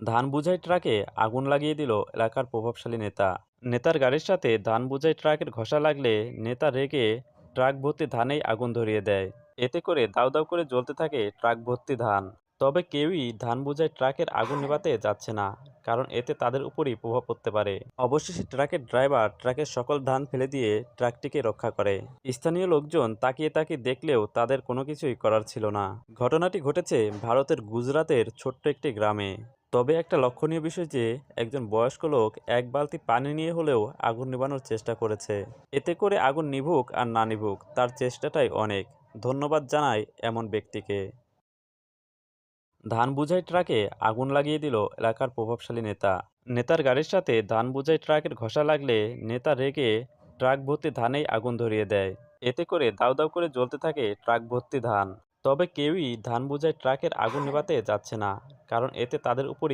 ধান বোঝাই ট্রাকে আগুন লাগিয়ে দিল এলাকার প্রভাবশালী নেতা। নেতার গাড়ির সাথে ধান বোঝাই ট্রাকের ঘষা লাগলে নেতা রেগে ট্রাক ভর্তি ধানেই আগুন ধরিয়ে দেয়। এতে করে দাউ দাউ করে জ্বলতে থাকে ট্রাক ভর্তি ধান। তবে কেউই ধান বোঝাই ট্রাকের আগুন নেভাতে যাচ্ছে না, কারণ এতে তাদের উপরই প্রভাব পড়তে পারে। অবশেষে ট্রাকের ড্রাইভার ট্রাকের সকল ধান ফেলে দিয়ে ট্রাকটিকে রক্ষা করে। স্থানীয় লোকজন তাকিয়ে তাকিয়ে দেখলেও তাদের কোনো কিছুই করার ছিল না। ঘটনাটি ঘটেছে ভারতের গুজরাতের ছোট্ট একটি গ্রামে। তবে একটা লক্ষণীয় বিষয় যে একজন বয়স্ক লোক এক বালতি পানি নিয়ে হলেও আগুন নেভানোর চেষ্টা করেছে। এতে করে আগুন নিভুক আর না নিভুক তার চেষ্টাটাই অনেক। ধন্যবাদ জানাই এমন ব্যক্তিকে। ধান বোঝাই ট্রাকে আগুন লাগিয়ে দিল এলাকার প্রভাবশালী নেতা। নেতার গাড়ির সাথে ধান বোঝাই ট্রাকের ঘষা লাগলে নেতা রেগে ট্রাক ভর্তি ধানেই আগুন ধরিয়ে দেয়। এতে করে দাউ দাউ করে জ্বলতে থাকে ট্রাক ভর্তি ধান। তবে কেউই ধান বোঝাই ট্রাকের আগুন নেভাতে যাচ্ছে না, কারণ এতে তাদের উপরই